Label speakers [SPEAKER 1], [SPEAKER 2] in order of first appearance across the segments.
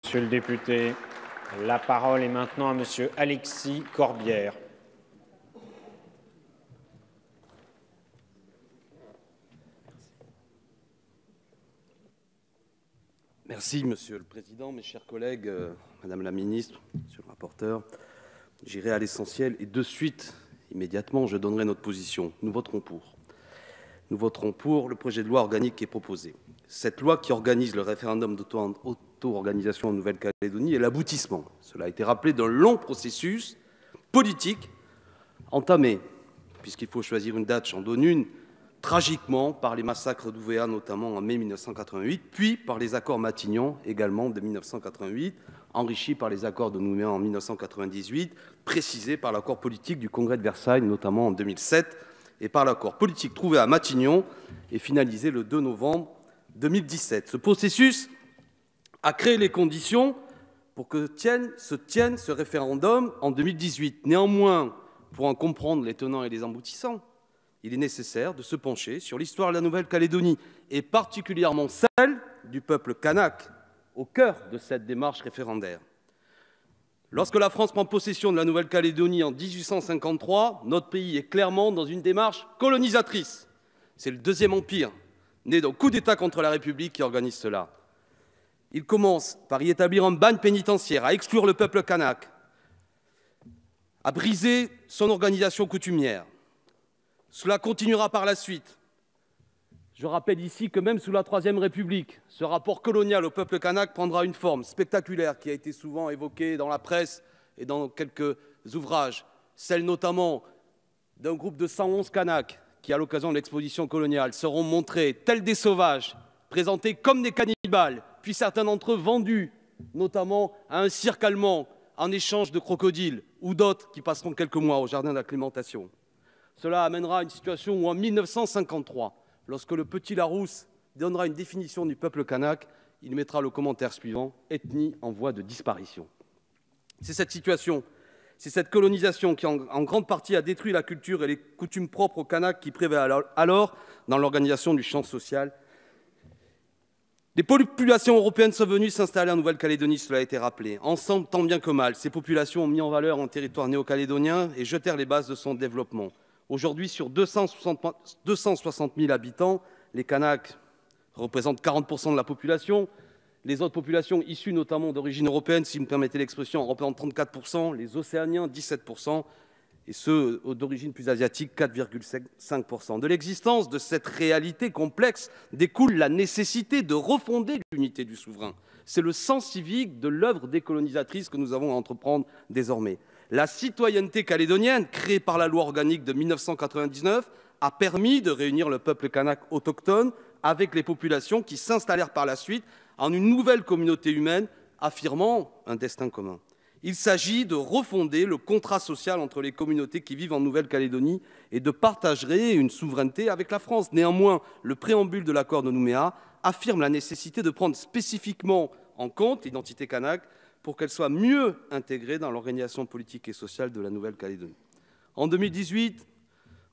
[SPEAKER 1] Monsieur le député. La parole est maintenant à Monsieur Alexis Corbière.
[SPEAKER 2] Merci, Monsieur le Président, mes chers collègues, Madame la Ministre, Monsieur le rapporteur. J'irai à l'essentiel et de suite, immédiatement, je donnerai notre position. Nous voterons pour. Nous voterons pour le projet de loi organique qui est proposé. Cette loi qui organise le référendum d'auto-organisation en Nouvelle-Calédonie est l'aboutissement, cela a été rappelé, d'un long processus politique entamé, puisqu'il faut choisir une date, j'en donne une, tragiquement par les massacres d'Ouvéa, notamment en mai 1988, puis par les accords Matignon, également de 1988, enrichis par les accords de Nouméa en 1998, précisés par l'accord politique du Congrès de Versailles, notamment en 2007, et par l'accord politique trouvé à Matignon et finalisé le 2 novembre 2017. Ce processus a créé les conditions pour que se tienne ce référendum en 2018. Néanmoins, pour en comprendre les tenants et les aboutissants, il est nécessaire de se pencher sur l'histoire de la Nouvelle-Calédonie, et particulièrement celle du peuple kanak, au cœur de cette démarche référendaire. Lorsque la France prend possession de la Nouvelle-Calédonie en 1853, notre pays est clairement dans une démarche colonisatrice. C'est le Deuxième Empire, né d'un coup d'État contre la République, qui organise cela. Il commence par y établir un bagne pénitentiaire, à exclure le peuple kanak, à briser son organisation coutumière. Cela continuera par la suite. Je rappelle ici que même sous la Troisième République, ce rapport colonial au peuple kanak prendra une forme spectaculaire qui a été souvent évoquée dans la presse et dans quelques ouvrages, celle notamment d'un groupe de 111 kanaks qui, à l'occasion de l'exposition coloniale, seront montrés tels des sauvages, présentés comme des cannibales, puis certains d'entre eux vendus, notamment à un cirque allemand, en échange de crocodiles, ou d'autres qui passeront quelques mois au jardin d'acclimatation. Cela amènera à une situation où, en 1953, lorsque le petit Larousse donnera une définition du peuple kanak, il mettra le commentaire suivant « ethnie en voie de disparition ». C'est cette situation, c'est cette colonisation qui, en grande partie, a détruit la culture et les coutumes propres aux Kanaks qui prévalent alors dans l'organisation du champ social. Les populations européennes sont venues s'installer en Nouvelle-Calédonie, cela a été rappelé. Ensemble, tant bien que mal, ces populations ont mis en valeur un territoire néo-calédonien et jetèrent les bases de son développement. Aujourd'hui, sur 260 000 habitants, les Kanaks représentent 40% de la population. Les autres populations issues notamment d'origine européenne, si vous me permettez l'expression, représentent 34%, les Océaniens 17%, et ceux d'origine plus asiatique 4,5%. De l'existence de cette réalité complexe découle la nécessité de refonder l'unité du souverain. C'est le sens civique de l'œuvre décolonisatrice que nous avons à entreprendre désormais. La citoyenneté calédonienne, créée par la loi organique de 1999, a permis de réunir le peuple kanak autochtone avec les populations qui s'installèrent par la suite en une nouvelle communauté humaine affirmant un destin commun. Il s'agit de refonder le contrat social entre les communautés qui vivent en Nouvelle-Calédonie et de partager une souveraineté avec la France. Néanmoins, le préambule de l'accord de Nouméa affirme la nécessité de prendre spécifiquement en compte l'identité kanak pour qu'elle soit mieux intégrée dans l'organisation politique et sociale de la Nouvelle-Calédonie. En 2018,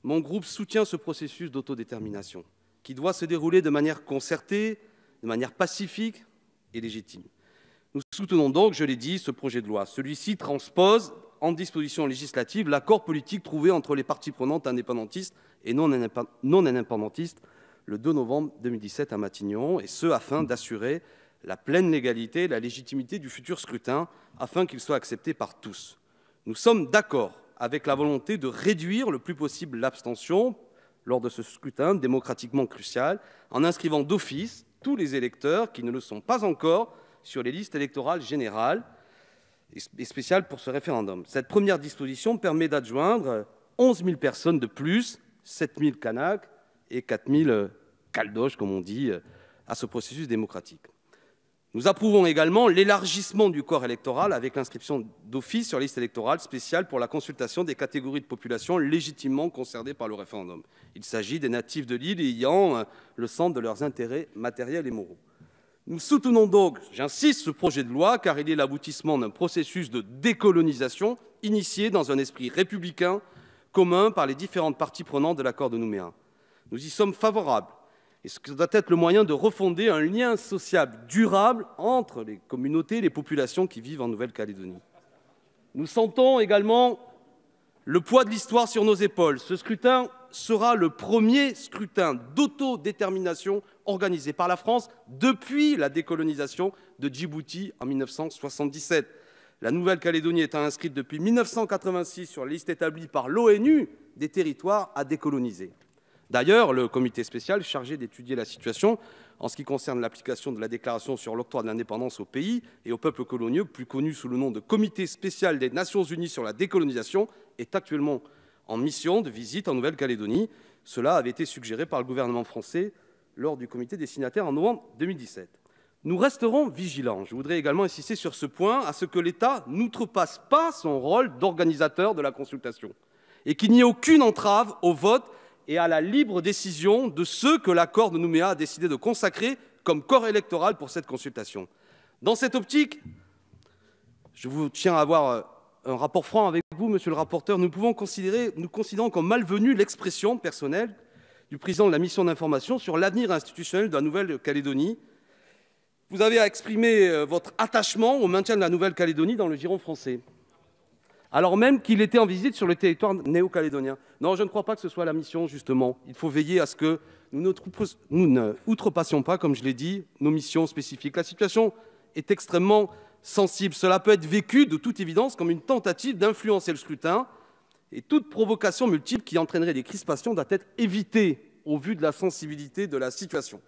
[SPEAKER 2] mon groupe soutient ce processus d'autodétermination qui doit se dérouler de manière concertée, de manière pacifique et légitime. Nous soutenons donc, je l'ai dit, ce projet de loi. Celui-ci transpose en disposition législative l'accord politique trouvé entre les parties prenantes indépendantistes et non indépendantistes le 2 novembre 2017 à Matignon, et ce afin d'assurer la pleine légalité et la légitimité du futur scrutin, afin qu'il soit accepté par tous. Nous sommes d'accord avec la volonté de réduire le plus possible l'abstention lors de ce scrutin démocratiquement crucial, en inscrivant d'office tous les électeurs qui ne le sont pas encore sur les listes électorales générales et spéciales pour ce référendum. Cette première disposition permet d'adjoindre 11 000 personnes de plus, 7 000 Kanaks et 4 000 Caldoches, comme on dit, à ce processus démocratique. Nous approuvons également l'élargissement du corps électoral avec l'inscription d'office sur la liste électorale spéciale pour la consultation des catégories de population légitimement concernées par le référendum. Il s'agit des natifs de l'île ayant le centre de leurs intérêts matériels et moraux. Nous soutenons donc, j'insiste, ce projet de loi car il est l'aboutissement d'un processus de décolonisation initié dans un esprit républicain commun par les différentes parties prenantes de l'accord de Nouméa. Nous y sommes favorables Et ce doit être le moyen de refonder un lien social durable entre les communautés et les populations qui vivent en Nouvelle-Calédonie. Nous sentons également le poids de l'histoire sur nos épaules. Ce scrutin sera le premier scrutin d'autodétermination organisé par la France depuis la décolonisation de Djibouti en 1977. La Nouvelle-Calédonie étant inscrite depuis 1986 sur la liste établie par l'ONU des territoires à décoloniser. D'ailleurs, le comité spécial chargé d'étudier la situation en ce qui concerne l'application de la déclaration sur l'octroi de l'indépendance au pays et aux peuples coloniaux, plus connu sous le nom de Comité spécial des Nations unies sur la décolonisation, est actuellement en mission de visite en Nouvelle-Calédonie. Cela avait été suggéré par le gouvernement français lors du comité des signataires en novembre 2017. Nous resterons vigilants. Je voudrais également insister sur ce point, à ce que l'État n'outrepasse pas son rôle d'organisateur de la consultation et qu'il n'y ait aucune entrave au vote et à la libre décision de ceux que l'accord de Nouméa a décidé de consacrer comme corps électoral pour cette consultation. Dans cette optique, je vous tiens à avoir un rapport franc avec vous, monsieur le rapporteur. Nous considérons comme malvenue l'expression personnelle du président de la mission d'information sur l'avenir institutionnel de la Nouvelle-Calédonie. Vous avez exprimé votre attachement au maintien de la Nouvelle-Calédonie dans le giron français, alors même qu'il était en visite sur le territoire néo-calédonien. Non, je ne crois pas que ce soit la mission, justement. Il faut veiller à ce que nous ne outrepassions pas, comme je l'ai dit, nos missions spécifiques. La situation est extrêmement sensible. Cela peut être vécu, de toute évidence, comme une tentative d'influencer le scrutin, et toute provocation multiple qui entraînerait des crispations doit être évitée au vu de la sensibilité de la situation.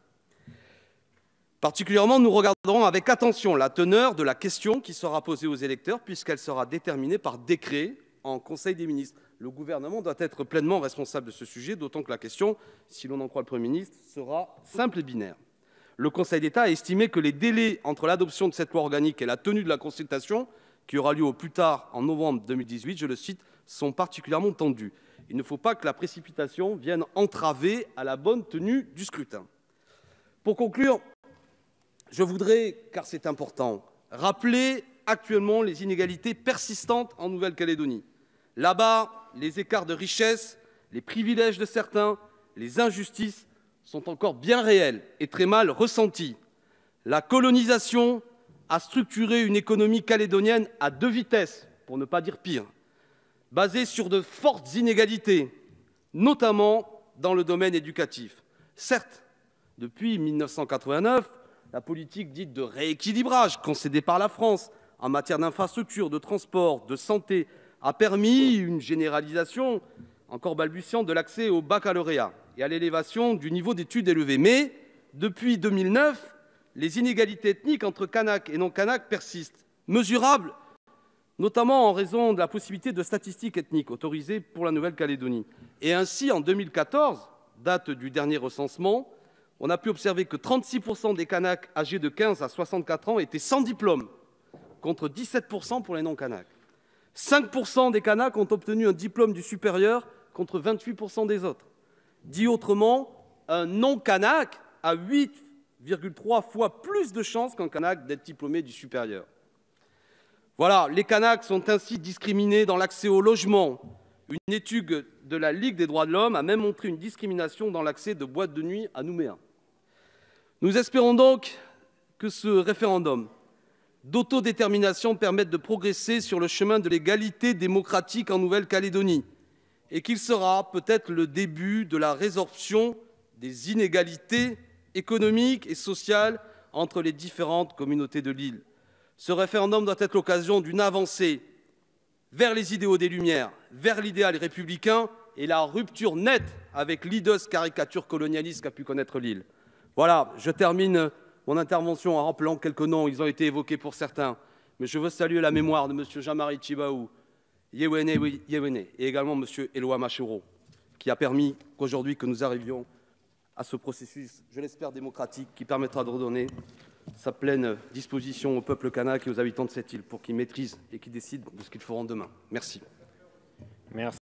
[SPEAKER 2] Particulièrement, nous regarderons avec attention la teneur de la question qui sera posée aux électeurs, puisqu'elle sera déterminée par décret en Conseil des ministres. Le gouvernement doit être pleinement responsable de ce sujet, d'autant que la question, si l'on en croit le Premier ministre, sera simple et binaire. Le Conseil d'État a estimé que les délais entre l'adoption de cette loi organique et la tenue de la consultation, qui aura lieu au plus tard en novembre 2018, je le cite, sont particulièrement tendus. Il ne faut pas que la précipitation vienne entraver à la bonne tenue du scrutin. Pour conclure, je voudrais, car c'est important, rappeler actuellement les inégalités persistantes en Nouvelle-Calédonie. Là-bas, les écarts de richesse, les privilèges de certains, les injustices sont encore bien réels et très mal ressentis. La colonisation a structuré une économie calédonienne à deux vitesses, pour ne pas dire pire, basée sur de fortes inégalités, notamment dans le domaine éducatif. Certes, depuis 1989, la politique dite de rééquilibrage concédée par la France en matière d'infrastructures, de transport, de santé a permis une généralisation encore balbutiante de l'accès au baccalauréat et à l'élévation du niveau d'études élevé. Mais depuis 2009, les inégalités ethniques entre Kanaks et non-Kanaks persistent, mesurables notamment en raison de la possibilité de statistiques ethniques autorisées pour la Nouvelle-Calédonie. Et ainsi, en 2014, date du dernier recensement, on a pu observer que 36% des Kanaks âgés de 15 à 64 ans étaient sans diplôme, contre 17% pour les non-Kanaks. 5% des Kanaks ont obtenu un diplôme du supérieur, contre 28% des autres. Dit autrement, un non-Kanak a 8,3 fois plus de chances qu'un Kanak d'être diplômé du supérieur. Voilà, les Kanaks sont ainsi discriminés dans l'accès au logement. Une étude de la Ligue des droits de l'homme a même montré une discrimination dans l'accès de boîtes de nuit à Nouméa. Nous espérons donc que ce référendum d'autodétermination permette de progresser sur le chemin de l'égalité démocratique en Nouvelle-Calédonie et qu'il sera peut-être le début de la résorption des inégalités économiques et sociales entre les différentes communautés de l'île. Ce référendum doit être l'occasion d'une avancée vers les idéaux des Lumières, vers l'idéal républicain et la rupture nette avec l'hideuse caricature colonialiste qu'a pu connaître l'île. Voilà, je termine mon intervention en rappelant quelques noms, ils ont été évoqués pour certains, mais je veux saluer la mémoire de M. Jean-Marie Tjibaou, Yewene et également M. Éloi Machero, qui a permis qu'aujourd'hui que nous arrivions à ce processus, je l'espère démocratique, qui permettra de redonner sa pleine disposition au peuple kanak et aux habitants de cette île pour qu'ils maîtrisent et qu'ils décident de ce qu'ils feront demain. Merci.
[SPEAKER 1] Merci.